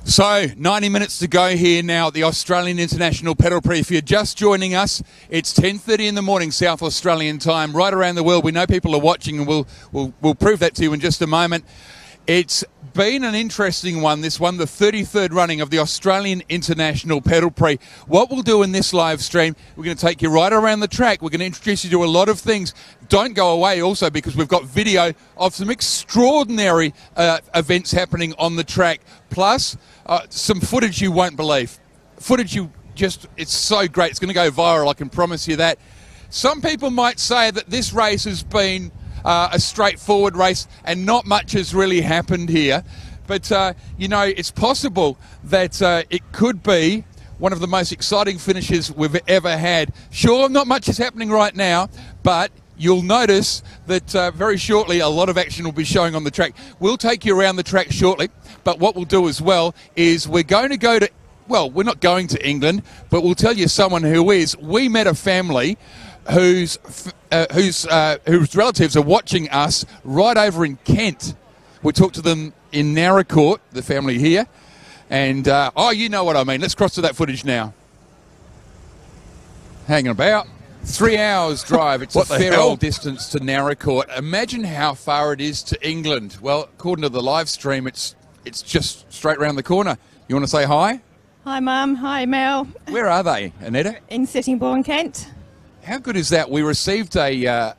So, 90 minutes to go here now at the Australian International Pedal Prix. If you're just joining us, it's 10:30 in the morning, South Australian time, right around the world. We know people are watching, and we'll prove that to you in just a moment. It's been an interesting one, this one, the 33rd running of the Australian International Pedal Prix. What we'll do in this live stream, we're going to take you right around the track. We're going to introduce you to a lot of things. Don't go away also, because we've got video of some extraordinary events happening on the track. Plus, some footage you won't believe. Footage it's so great. It's going to go viral, I can promise you that. Some people might say that this race has been a straightforward race and not much has really happened here. But, you know, it's possible that it could be one of the most exciting finishes we've ever had. Sure, not much is happening right now, but you'll notice that very shortly a lot of action will be showing on the track. We'll take you around the track shortly, but what we'll do as well is we're going to go to, well, we're not going to England, but we'll tell you someone who is. We met a family whose relatives are watching us right over in Kent. We talked to them in Naracoorte, the family here, and you know what I mean. Let's cross to that footage now. Hanging about 3 hours drive. It's a fair old distance to Naracoorte. Imagine how far it is to England. Well, according to the live stream, it's just straight around the corner. You want to say hi? Hi, Mum. Hi, Mel. Where are they, Anetta? In Sittingbourne, Kent. How good is that? We received a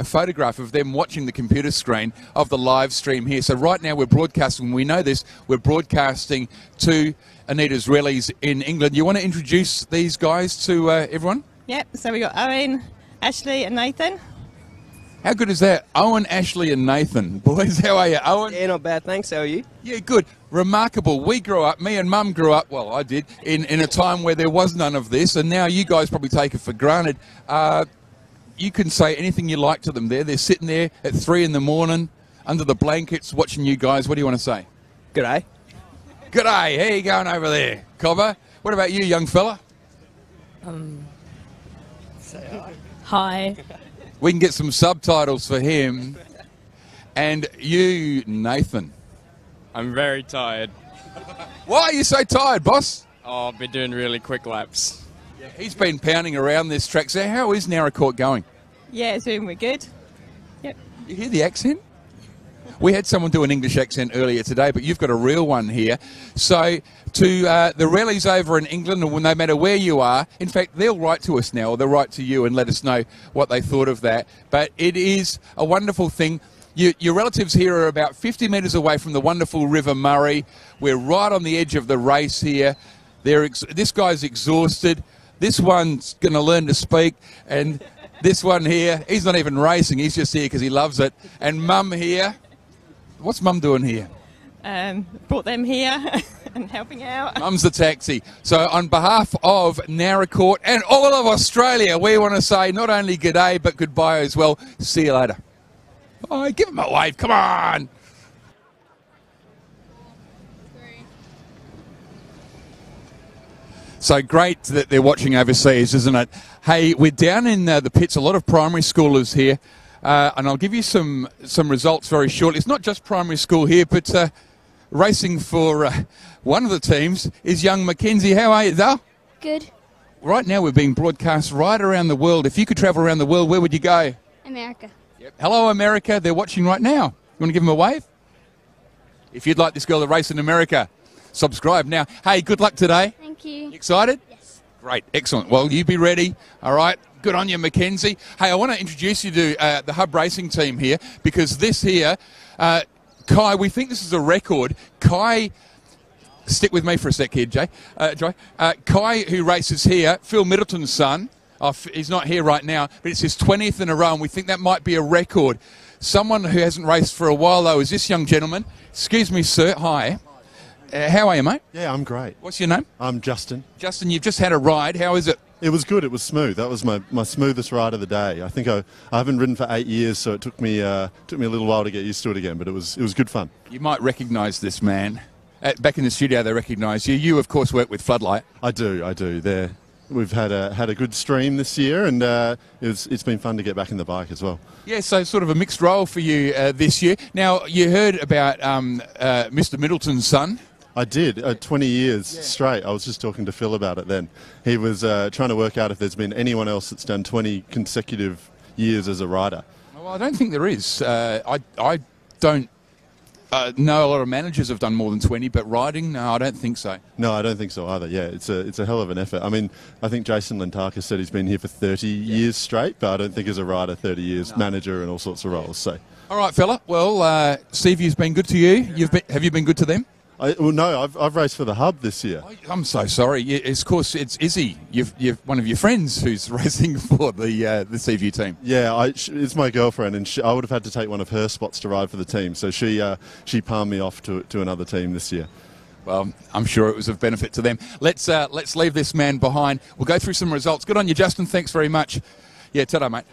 photograph of them watching the computer screen of the live stream here. So right now we're broadcasting, we know this, we're broadcasting to Anita's rallies in England. You want to introduce these guys to everyone? Yep, so we got Owen, Ashley and Nathan. How good is that? Owen, Ashley and Nathan. Boys, how are you? Owen? Yeah, not bad, thanks. How are you? Yeah, good. Remarkable. We grew up, me and Mum grew up, well, I did, in a time where there was none of this, and now you guys probably take it for granted. You can say anything you like to them there. They're sitting there at 3 in the morning under the blankets watching you guys. What do you want to say? G'day. G'day. How you going over there, Cobber? What about you, young fella? Say hi. Hi. We can get some subtitles for him. And you, Nathan. I'm very tired. Why are you so tired, boss? Oh, I've been doing really quick laps. Yeah, he's been pounding around this track. So how is Naracoorte going? Yeah, it's doing we're good. Yep. You hear the accent? We had someone do an English accent earlier today, but you've got a real one here. So to the rallies over in England, no matter where you are, in fact, they'll write to us now, or they'll write to you and let us know what they thought of that. But it is a wonderful thing. Your relatives here are about 50 metres away from the wonderful River Murray. We're right on the edge of the race here. This guy's exhausted. This one's going to learn to speak. And this one here, he's not even racing. He's just here because he loves it. And Mum here. What's Mum doing here? Brought them here and helping out. Mum's the taxi. So on behalf of Naracoorte and all of Australia, we want to say not only g'day, but goodbye as well. See you later. Bye. Give him a wave. Come on. So great that they're watching overseas, isn't it? Hey, we're down in the pits. A lot of primary schoolers here. And I'll give you some results very shortly. It's not just primary school here, but racing for one of the teams is young Mackenzie. How are you, Dale? Good. Right now we're being broadcast right around the world. If you could travel around the world, where would you go? America. Yep. Hello, America. They're watching right now. You want to give them a wave? If you'd like this girl to race in America, subscribe now. Hey, good luck today. Thank you. You excited? Yes. Great. Excellent. Well, you be ready. All right. Good on you, Mackenzie. Hey, I want to introduce you to the Hub Racing team here, because this here, Kai, we think this is a record. Kai, stick with me for a sec here, Joy. Kai, who races here, Phil Middleton's son, he's not here right now, but it's his 20th in a row, and we think that might be a record. Someone who hasn't raced for a while, though, is this young gentleman. Excuse me, sir. Hi. How are you, mate? Yeah, I'm great. What's your name? I'm Justin. Justin, you've just had a ride. How is it? It was good. It was smooth. That was my smoothest ride of the day. I think I haven't ridden for 8 years, so it took me a little while to get used to it again, but it was good fun. You might recognise this man. Back in the studio, they recognise you. You, of course, work with Floodlight. I do. We've had a good stream this year, and it's been fun to get back in the bike as well. Yeah, so sort of a mixed role for you this year. Now, you heard about Mr. Middleton's son. I did, 20 years straight. I was just talking to Phil about it then. He was trying to work out if there's been anyone else that's done 20 consecutive years as a rider. Well, I don't think there is. I don't know a lot of managers have done more than 20, but riding, no, I don't think so. No, I don't think so either. Yeah, it's a hell of an effort. I mean, I think Jason Lentakis said he's been here for 30 years straight, but I don't think as a rider 30 years, manager and all sorts of roles. So. All right, fella. Well, Seaview's been good to you. Have you been good to them? Well, no, I've raced for the Hub this year. I'm so sorry. Of course, it's Izzy. You've one of your friends who's racing for the Seaview team. Yeah, it's my girlfriend, and I would have had to take one of her spots to ride for the team. So she palmed me off to another team this year. Well, I'm sure it was of benefit to them. Let's leave this man behind. We'll go through some results. Good on you, Justin. Thanks very much. Yeah, ta-da, mate.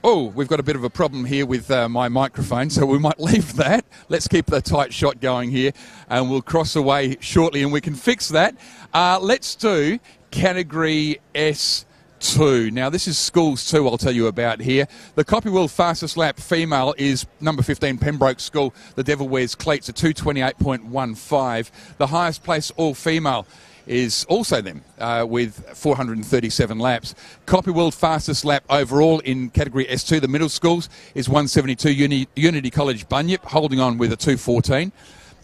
We've got a bit of a problem here with my microphone, so we might leave that. Let's keep the tight shot going here, and we'll cross away shortly, and we can fix that. Let's do Category S2. Now, this is Schools 2 I'll tell you about here. The Copy World fastest lap female is number 15, Pembroke School. The Devil Wears Cleats at 2:28.15. The highest place all-female is also them with 437 laps. Copy World fastest lap overall in Category S2, the middle schools, is 172 Unity College Bunyip, holding on with a 2:14.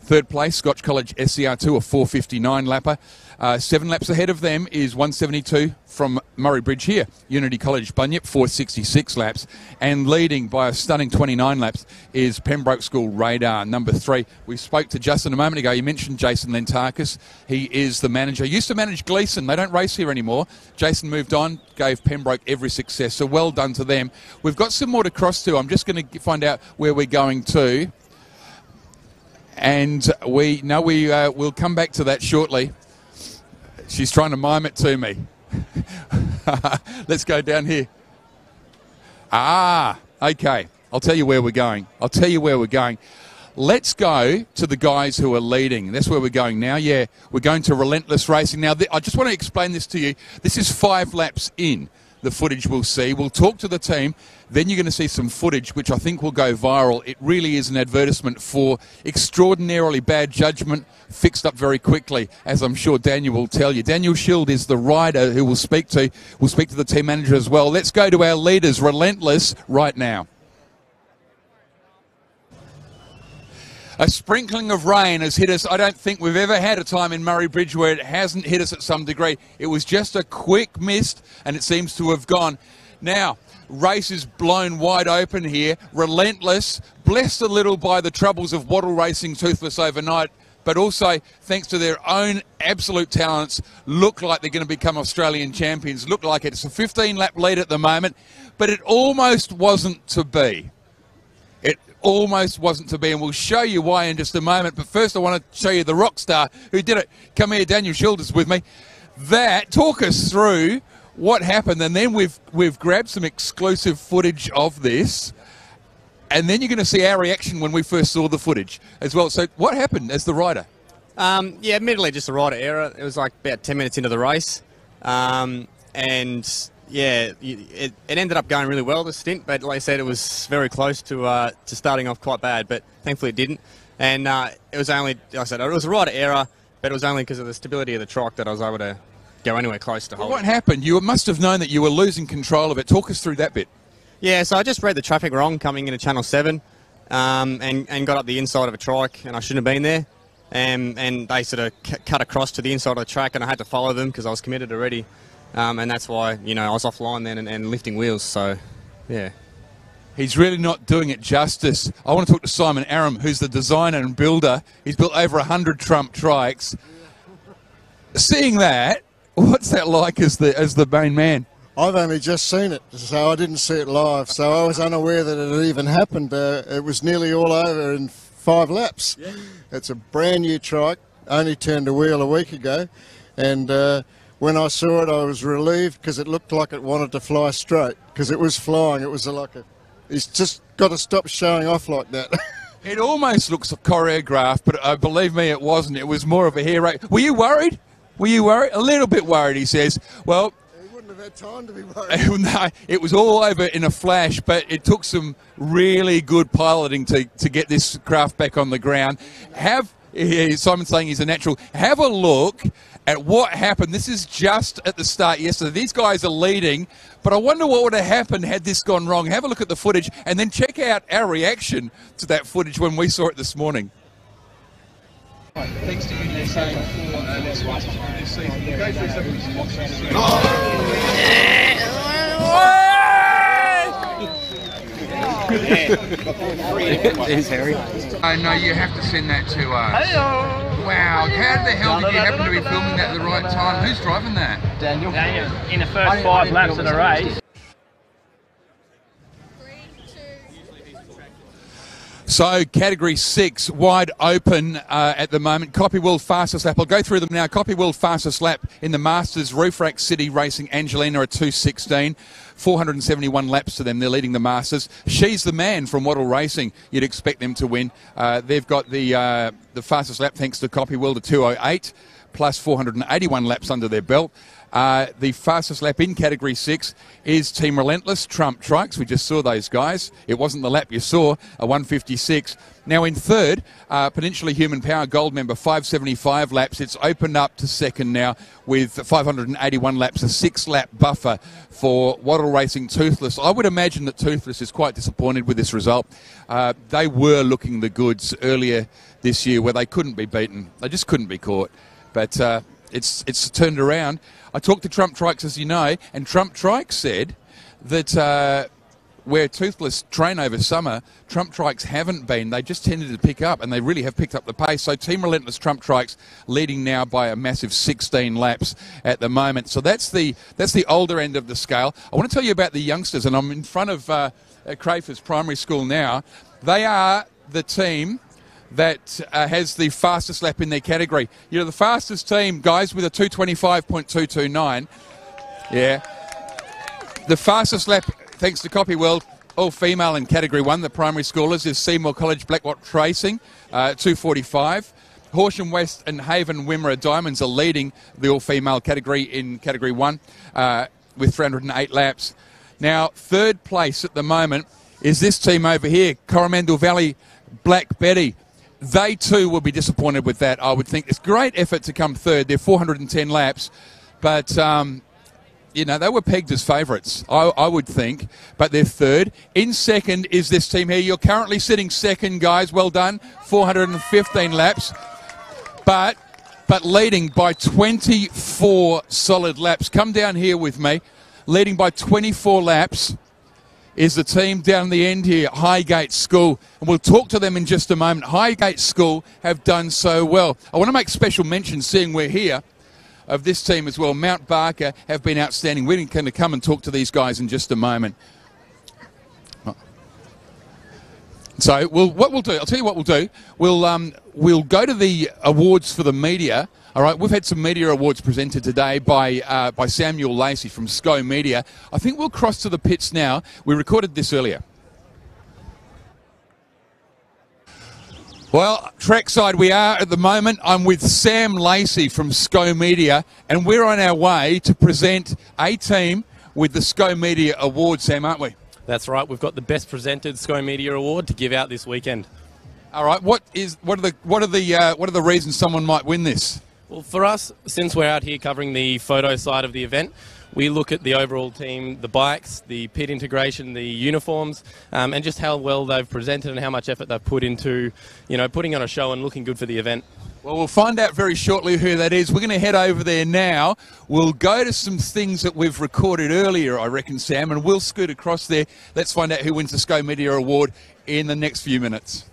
Third place, Scotch College SCR2, a 4:59 lapper. 7 laps ahead of them is 172 from Murray Bridge here, Unity College Bunyip, 466 laps. And leading by a stunning 29 laps is Pembroke School Radar, number 3. We spoke to Justin a moment ago. You mentioned Jason Lentakis. He is the manager. Used to manage Gleeson. They don't race here anymore. Jason moved on, gave Pembroke every success. So well done to them. We've got some more to cross to. I'm just going to find out where we're going to. And we'll come back to that shortly. She's trying to mime it to me. Let's go down here. Okay. I'll tell you where we're going. Let's go to the guys who are leading. That's where we're going now. Yeah, we're going to Relentless Racing. Now, I just want to explain this to you. This is 5 laps in. The footage we'll see. We'll talk to the team. Then you're going to see some footage which I think will go viral. It really is an advertisement for extraordinarily bad judgment, fixed up very quickly, as I'm sure Daniel will tell you. Daniel Schild is the rider who we'll speak to. We'll speak to the team manager as well. Let's go to our leaders, Relentless, right now. A sprinkling of rain has hit us. I don't think we've ever had a time in Murray Bridge where it hasn't hit us at some degree. It was just a quick mist, and it seems to have gone. Now, race is blown wide open here. Relentless, blessed a little by the troubles of wattle racing toothless overnight, but also, thanks to their own absolute talents, look like they're going to become Australian champions. Look like it's a 15-lap lead at the moment, but it almost wasn't to be. Almost wasn't to be, and we'll show you why in just a moment. But first I want to show you the rock star who did it. Come here, Daniel Schild is with me. Talk us through what happened, and then we've grabbed some exclusive footage of this, and then you're going to see our reaction when we first saw the footage as well. So what happened as the rider? Yeah, admittedly just a rider error. It was like about 10 minutes into the race, and yeah, it ended up going really well, the stint, but like I said, it was very close to starting off quite bad, but thankfully it didn't. And it was only, like I said, it was a rider error, but it was only because of the stability of the trike that I was able to go anywhere close to hold. What happened? You must have known that you were losing control of it. Talk us through that bit. Yeah, so I just read the traffic wrong coming into Channel 7 and got up the inside of a trike, and I shouldn't have been there. And they sort of cut across to the inside of the track, and I had to follow them because I was committed already. And that's why, I was offline then and lifting wheels, so, yeah. He's really not doing it justice. I want to talk to Simon Aram, who's the designer and builder. He's built over 100 Trump trikes. Seeing that, what's that like as the main man? I've only just seen it, so I didn't see it live, so I was unaware that it had even happened. It was nearly all over in 5 laps. Yeah. It's a brand new trike, only turned a wheel a week ago, and when I saw it, I was relieved because it looked like it wanted to fly straight because it was flying. It was like he's just got to stop showing off like that. It almost looks choreographed, but believe me, it wasn't. It was more of a hero. Were you worried? A little bit worried, he says. Well, he wouldn't have had time to be worried. No, it was all over in a flash, but it took some really good piloting to get this craft back on the ground. Simon's saying he's a natural. Have a look at what happened. This is just at the start yesterday. These guys are leading, but I wonder what would have happened had this gone wrong. Have a look at the footage and then check out our reaction to that footage when we saw it this morning. Thanks to you, they're saying for this season. Go through some of the sponsors. There's Harry. Oh no, you have to send that to us. Hello. Wow, how the hell did you happen to be filming that at the right time? Who's driving that? Daniel. In the first 5 laps of the race. So, Category 6, wide open at the moment. Copy World fastest lap. I'll go through them now. Copy World fastest lap in the Masters. Roof Rack City Racing Angelina at 2:16. 471 laps to them. They're leading the Masters. She's the Man from Waddle Racing. You'd expect them to win. They've got the fastest lap thanks to Copy World at 2:08, plus 481 laps under their belt. The fastest lap in Category 6 is Team Relentless, Trump Trucks. We just saw those guys. It wasn't the lap you saw, a 1:56. Now in third, Peninsula Human Power Gold member, 575 laps. It's opened up to second now with 581 laps, a 6-lap buffer for Waddle Racing Toothless. I would imagine that Toothless is quite disappointed with this result. They were looking the goods earlier this year where they couldn't be beaten. They just couldn't be caught. But it's turned around. I talked to Trump Trikes, as you know, and Trump Trikes said that where Toothless train over summer, Trump Trikes haven't been. They just tended to pick up, and they really have picked up the pace. So Team Relentless Trump Trikes leading now by a massive 16 laps at the moment. So that's the older end of the scale. I want to tell you about the youngsters, and I'm in front of Crafers Primary School now. They are the team that has the fastest lap in their category. You know, the fastest team, guys, with a 2:25.229. Yeah. The fastest lap, thanks to Copy World, all female in Category 1, the primary schoolers, is Seymour College Blackwatch Racing, 2:45. Horsham West and Haven Wimmera Diamonds are leading the all-female category in Category 1 with 308 laps. Now, third place at the moment is this team over here, Coromandel Valley Black Betty. They too will be disappointed with that, I would think. It's great effort to come third. They're 410 laps, but you know, they were pegged as favourites, I would think, but they're third. In second is this team here. You're currently sitting second, guys. Well done. 415 laps, but leading by 24 solid laps. Come down here with me. Leading by 24 laps is the team down the end here, Highgate School. And we'll talk to them in just a moment. Highgate School have done so well. I want to make special mention, seeing we're here, of this team as well. Mount Barker have been outstanding. We're going to come and talk to these guys in just a moment. So what we'll do, I'll tell you what we'll do. We'll go to the awards for the media. All right, we've had some media awards presented today by Samuel Lacey from SCO Media. I think we'll cross to the pits now. We recorded this earlier. Well, trackside we are at the moment. I'm with Sam Lacey from SCO Media, and we're on our way to present a team with the SCO Media Award, Sam, aren't we? That's right. We've got the Best Presented SCO Media Award to give out this weekend. All right. What are the reasons someone might win this? Well, for us, since we're out here covering the photo side of the event, we look at the overall team, the bikes, the pit integration, the uniforms, and just how well they've presented and how much effort they've put into, you know, putting on a show and looking good for the event. Well, we'll find out very shortly who that is. We're going to head over there now. We'll go to some things that we've recorded earlier, I reckon, Sam, and we'll scoot across there. Let's find out who wins the SCO Media Award in the next few minutes.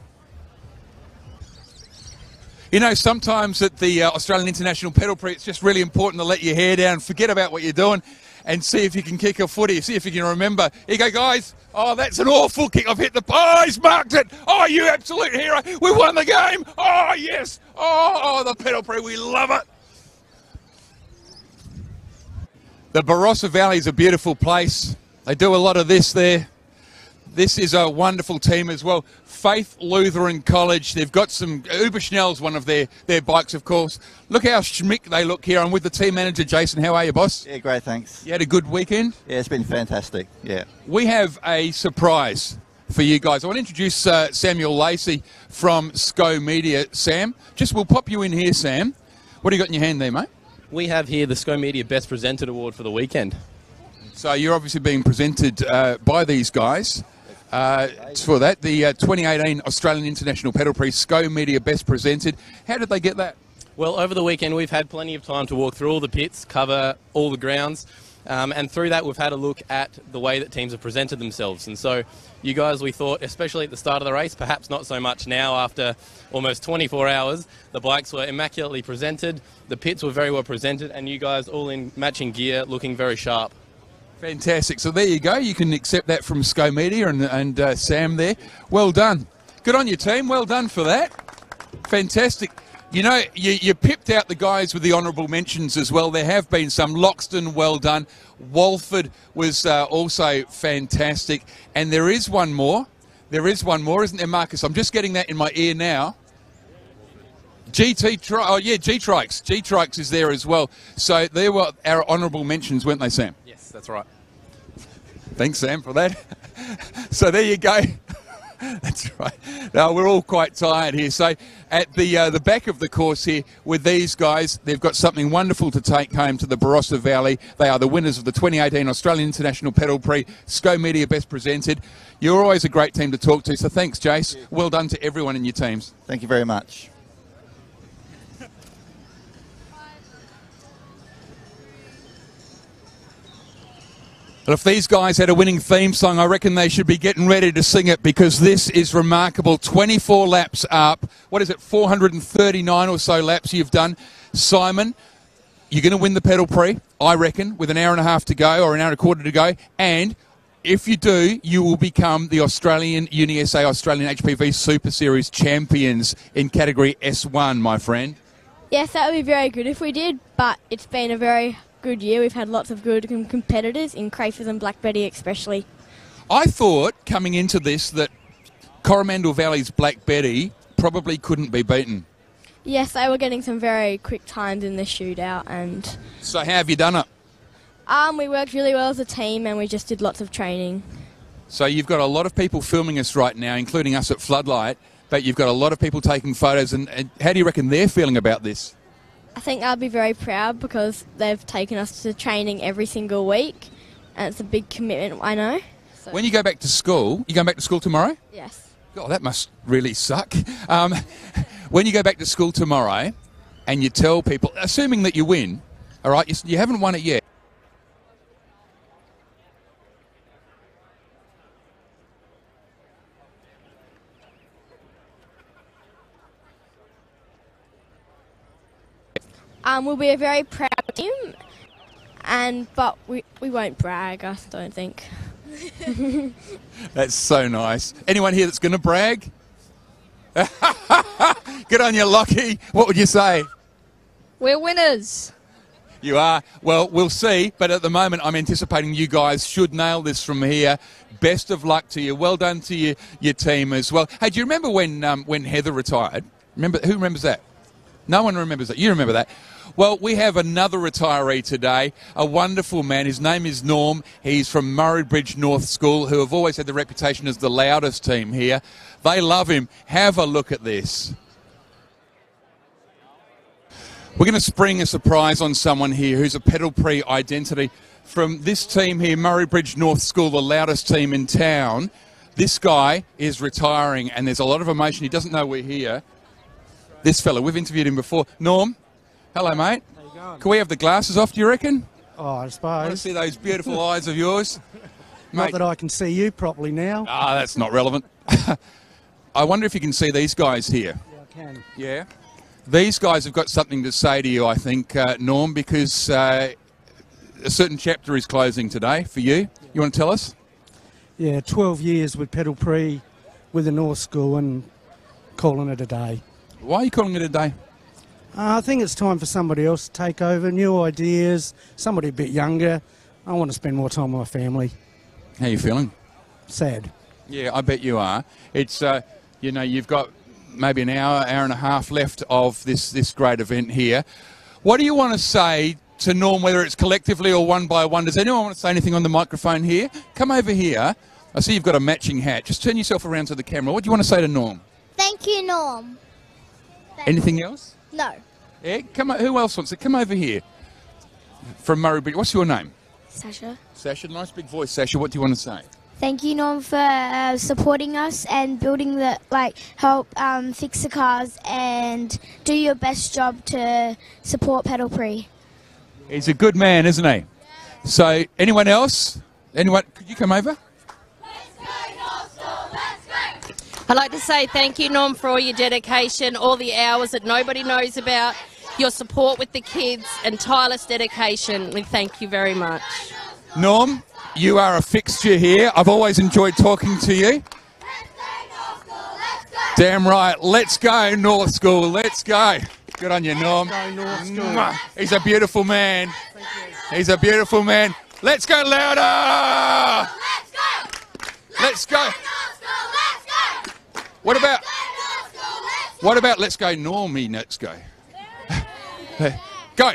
You know, sometimes at the Australian International Pedal Prix, it's just really important to let your hair down, forget about what you're doing, and see if you can kick a footy, see if you can remember. Here you go, guys. Oh, that's an awful kick. I've hit the... Oh, he's marked it. Oh, you absolute hero. We won the game. Oh, yes. Oh, the Pedal Prix. We love it. The Barossa Valley is a beautiful place. They do a lot of this there. This is a wonderful team as well. Faith Lutheran College. They've got some... Uber Schnell's one of their bikes, of course. Look how schmick they look here. I'm with the team manager, Jason. How are you, boss? Yeah, great, thanks. You had a good weekend? Yeah, it's been fantastic, yeah. We have a surprise for you guys. I want to introduce Samuel Lacey from SCO Media. Sam, we'll pop you in here, Sam. What do you got in your hand there, mate? We have here the SCO Media Best Presented Award for the weekend. So you're obviously being presented by these guys. For that, the 2018 Australian International Pedal Prix SCO Media Best Presented. How did they get that? Well, over the weekend we've had plenty of time to walk through all the pits, cover all the grounds, and through that we've had a look at the way that teams have presented themselves. And so you guys, we thought, especially at the start of the race, perhaps not so much now after almost 24 hours, the bikes were immaculately presented, the pits were very well presented, and you guys all in matching gear looking very sharp. Fantastic. So there you go. You can accept that from SCO Media and Sam there. Well done. Good on your team. Well done for that. Fantastic. You know, you pipped out the guys with the honourable mentions as well. There have been some. Loxton, well done. Walford was also fantastic. And there is one more. There is one more, isn't there, Marcus? I'm just getting that in my ear now. G-Trikes. G-Trikes is there as well. So there were our honourable mentions, weren't they, Sam? Yes, that's right. Thanks, Sam, for that. So there you go. That's right. Now, we're all quite tired here. So at the back of the course here with these guys, they've got something wonderful to take home to the Barossa Valley. They are the winners of the 2018 Australian International Pedal Prix, SCO Media Best Presented. You're always a great team to talk to, so thanks, Jace. Well done to everyone in your teams. Thank you very much. But if these guys had a winning theme song, I reckon they should be getting ready to sing it, because this is remarkable. 24 laps up. What is it, 439 or so laps you've done. Simon, you're going to win the Pedal Prix, I reckon, with an hour and a half to go, or an hour and a quarter to go. And if you do, you will become the Australian UniSA Australian HPV Super Series champions in category S1, my friend. Yes, that would be very good if we did, but it's been a very good year. We've had lots of good competitors in Crafers and Black Betty especially. I thought coming into this that Coromandel Valley's Black Betty probably couldn't be beaten. Yes, they were getting some very quick times in the shootout. And so how have you done it? We worked really well as a team, and we just did lots of training. So you've got a lot of people filming us right now, including us at Floodlight, but you've got a lot of people taking photos, and how do you reckon they're feeling about this? I think I'll be very proud, because they've taken us to training every single week, and it's a big commitment, I know. So. When you go back to school, you going back to school tomorrow? Yes. Oh, that must really suck. When you go back to school tomorrow and you tell people, assuming that you win, all right, you haven't won it yet. We'll be a very proud team, but we won't brag, I don't think. That's so nice. Anyone here that's going to brag? Good on you, Lockie. What would you say? We're winners. You are. Well, we'll see, but at the moment I'm anticipating you guys should nail this from here. Best of luck to you. Well done to your team as well. Hey, do you remember when Heather retired? Who remembers that? No one remembers that. You remember that. Well, we have another retiree today, a wonderful man. His name is Norm. He's from Murray Bridge North School, who have always had the reputation as the loudest team here. They love him. Have a look at this. We're going to spring a surprise on someone here who's a Pedal Prix identity. From this team here, Murray Bridge North School, the loudest team in town. This guy is retiring, and there's a lot of emotion. He doesn't know we're here. This fella, we've interviewed him before. Norm, hello, mate. How you going? Can we have the glasses off, do you reckon? Oh, I suppose. I want to see those beautiful eyes of yours. Not Mate. that I can see you properly now. Ah, that's not relevant. I wonder if you can see these guys here. Yeah, I can. Yeah? These guys have got something to say to you, I think, Norm, because a certain chapter is closing today for you. You want to tell us? Yeah, 12 years with Pedal Prix with the North School and calling it a day. Why are you calling it a day? I think it's time for somebody else to take over, new ideas, somebody a bit younger. I want to spend more time with my family. How are you feeling? Sad. Yeah, I bet you are. It's, you know, you've got maybe an hour and a half left of this great event here. What do you want to say to Norm, whether it's collectively or one by one? Does anyone want to say anything on the microphone here? Come over here. I see you've got a matching hat. Just turn yourself around to the camera. What do you want to say to Norm? Thank you, Norm. Anything else? No. Yeah, come on. Who else wants to come over here? From Murray Bridge. What's your name? Sasha. Sasha. Nice big voice, Sasha. What do you want to say? Thank you, Norm, for supporting us and building the, help fix the cars and do your best job to support Pedal Pre. He's a good man, isn't he? So, anyone else? Anyone? Could you come over? I'd like to say thank you, Norm, for all your dedication, all the hours that nobody knows about, your support with the kids and tireless dedication. We thank you very much. Norm, you are a fixture here. I've always enjoyed talking to you. Damn right. Let's go, North School. Let's go. Good on you, Norm. He's a beautiful man. He's a beautiful man. Let's go louder. Let's go. What about let's go, Normie, let's go. Go.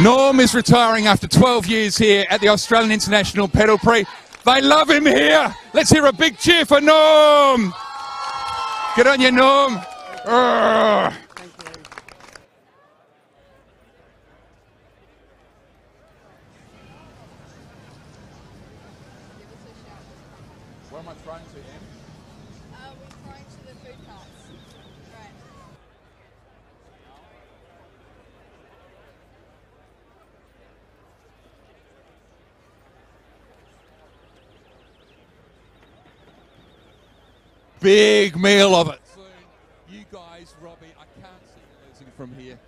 Norm is retiring after 12 years here at the Australian International Pedal Prix. They love him here. Let's hear a big cheer for Norm. Good on you, Norm. Urgh. Where am I throwing to, Em? We're throwing to the food carts. Right. Big meal of it. Soon. You guys, Robbie, I can't see you losing from here.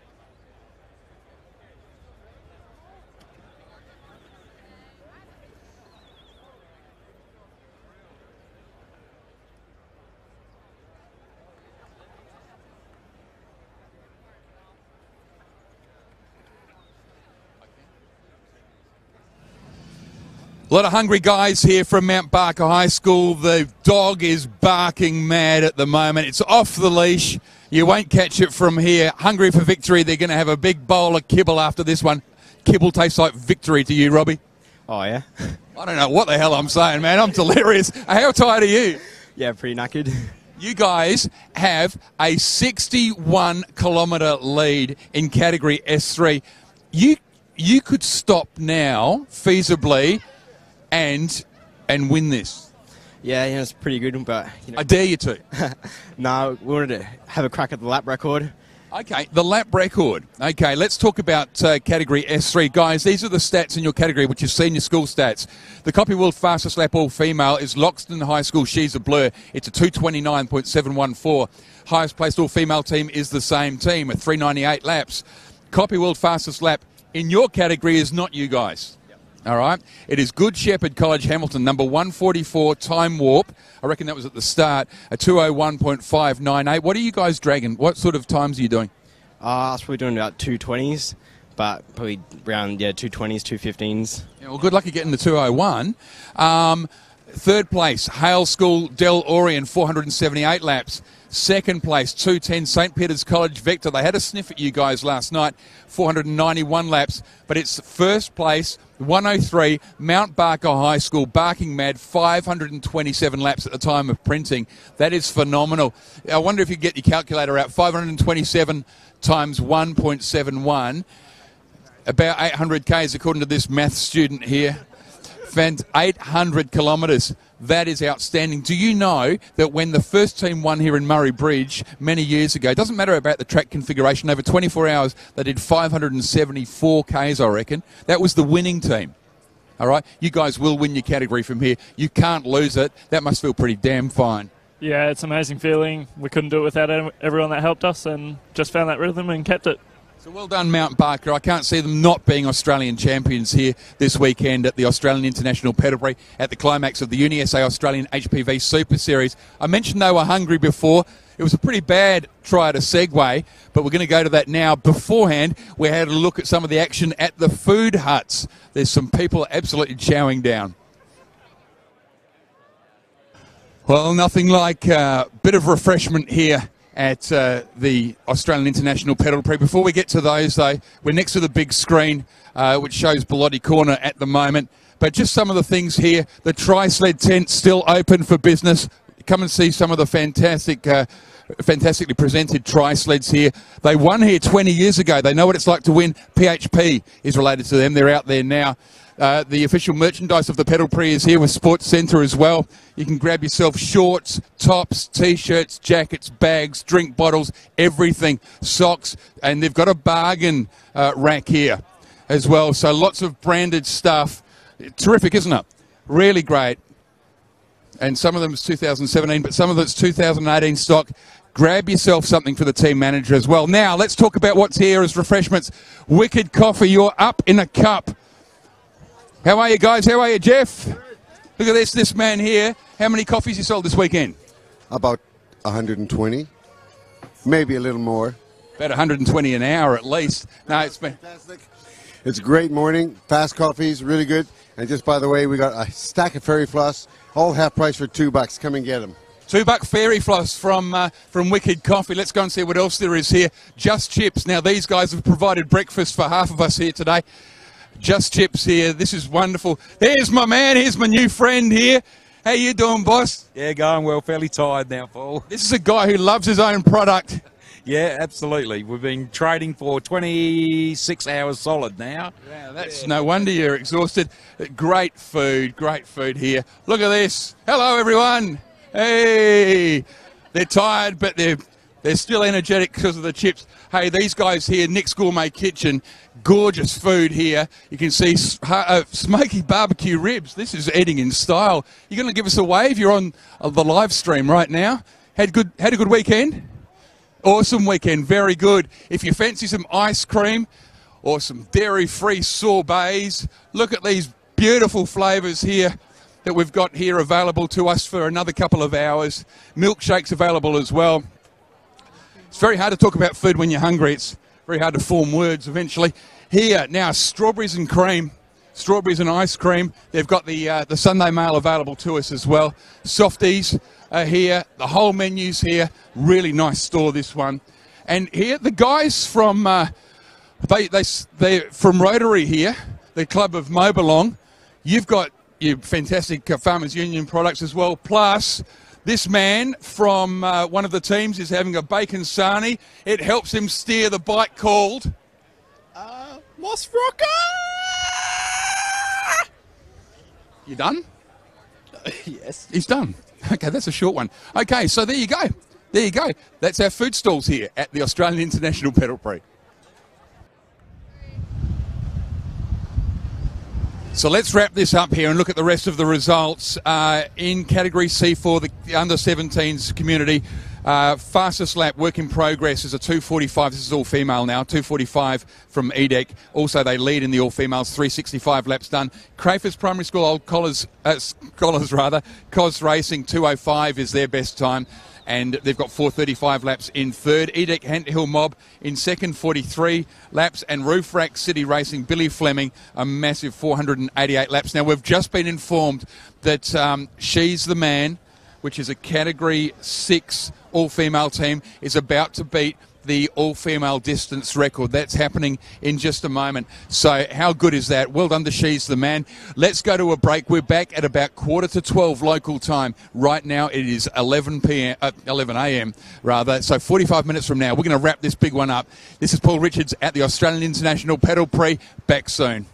A lot of hungry guys here from Mount Barker High School. The dog is barking mad at the moment. It's off the leash. You won't catch it from here. Hungry for victory. They're going to have a big bowl of kibble after this one. Kibble tastes like victory to you, Robbie. Oh, yeah? I don't know what the hell I'm saying, man. I'm delirious. How tired are you? Yeah, pretty knackered. You guys have a 61-kilometre lead in category S3. You could stop now, feasibly, and win this. Yeah, it's pretty good, but... I dare you to. No, we wanted to have a crack at the lap record. Okay, the lap record. Okay, let's talk about category S3. Guys, these are the stats in your category, which is senior school stats. The Copy World fastest lap all-female is Loxton High School. She's a blur. It's a 2:29.714. Highest placed all-female team is the same team at 398 laps. Copy World fastest lap in your category is not you guys. All right. It is Good Shepherd College Hamilton, number 144, Time Warp. I reckon that was at the start, a 2:01.598. What are you guys dragging? What sort of times are you doing? I was probably doing about 2:20s, but probably around, 2:20s, 2:15s. Yeah, well, good luck at getting the 2:01. Third place, Hale School Del Orion, 478 laps. Second place, 2:10 St. Peter's College Vector. They had a sniff at you guys last night, 491 laps. But it's first place, 103 Mount Barker High School, barking mad, 527 laps at the time of printing. That is phenomenal. I wonder if you get your calculator out. 527 times 1.71, about 800 Ks according to this math student here. 800 kilometres. That is outstanding. Do you know that when the first team won here in Murray Bridge many years ago, it doesn't matter about the track configuration, over 24 hours they did 574 Ks, I reckon. That was the winning team. All right? You guys will win your category from here. You can't lose it. That must feel pretty damn fine. Yeah, it's an amazing feeling. We couldn't do it without everyone that helped us and just found that rhythm and kept it. So well done, Mount Barker. I can't see them not being Australian champions here this weekend at the Australian International Pedal Prix at the climax of the UniSA Australian HPV Super Series. I mentioned they were hungry before. It was a pretty bad try to segue, but we're going to go to that now. Beforehand, we had a look at some of the action at the food huts. There's some people absolutely chowing down. Well, nothing like a bit of refreshment here at the Australian International Pedal Prix. Before we get to those, though, we're next to the big screen, which shows Bellotti Corner at the moment. But just some of the things here. The Tri-Sled tent still open for business. Come and see some of the fantastically presented tri-sleds here. They won here 20 years ago. They know what it's like to win. PHP is related to them. They're out there now. The official merchandise of the Pedal Prix is here with Sports Centre as well. You can grab yourself shorts, tops, T-shirts, jackets, bags, drink bottles, everything, socks, and they've got a bargain rack here as well. So lots of branded stuff. Terrific, isn't it? Really great. And some of them is 2017, but some of it's 2018 stock. Grab yourself something for the team manager as well. Now, let's talk about what's here as refreshments. Wicked Coffee, you're up in a cup. How are you guys? How are you, Jeff? Look at this man here. How many coffees you sold this weekend? About 120, maybe a little more. About 120 an hour at least. No, it's been fantastic. It's a great morning. Fast coffees, really good. And just by the way, we got a stack of Fairy Floss, all half price for $2. Come and get them. $2 Fairy Floss from Wicked Coffee. Let's go and see what else there is here. Just Chips. Now, these guys have provided breakfast for half of us here today. Just Chips here. This is wonderful. There's my man. Here's my new friend here. How you doing, boss? Yeah, going well. Fairly tired now, Paul. This is a guy who loves his own product. Yeah, absolutely. We've been trading for 26 hours solid now. Yeah, that's no wonder you're exhausted. Great food here. Look at this. Hello, everyone. Hey. They're tired, but they're still energetic because of the chips. Hey, these guys here, Nick's Gourmet Kitchen, gorgeous food here. You can see smoky barbecue ribs. This is eating in style. You're going to give us a wave? You're on the live stream right now. Had a good weekend? Awesome weekend, very good. If you fancy some ice cream or some dairy-free sorbets, look at these beautiful flavours here that we've got here available to us for another couple of hours. Milkshakes available as well. It's very hard to talk about food when you're hungry. It's very hard to form words eventually. Here, now, strawberries and cream. Strawberries and ice cream. They've got the Sunday Mail available to us as well. Softies are here. The whole menu's here. Really nice store, this one. And here, the guys from they're from Rotary here, the Club of Mobilong. You've got your fantastic Farmers Union products as well. Plus, this man from one of the teams is having a bacon sarnie. It helps him steer the bike called Moss Rocker. You done? Yes. He's done. Okay, that's a short one. Okay, so there you go. There you go. That's our food stalls here at the Australian International Pedal Prix. So let's wrap this up here and look at the rest of the results. In Category C4, the under-17s community, fastest lap, work in progress, is a 2:45. This is all female now, 2:45 from EDEC. Also, they lead in the all-females, 365 laps done. Crafers Primary School, Old Cos Racing, 2:05 is their best time. And they've got 4:35 laps in third. EDEC Hant Hill Mob in second, 43 laps. And Roof Rack City Racing, Billy Fleming, a massive 488 laps. Now, we've just been informed that She's the Man, which is a Category 6 all-female team, is about to beat the all-female distance record. That's happening in just a moment. So how good is that? Well done to She's the Man. Let's go to a break. We're back at about 11:45 local time. Right now it is 11 a.m. rather. So 45 minutes from now, we're going to wrap this big one up. This is Paul Richards at the Australian International Pedal Prix. Back soon.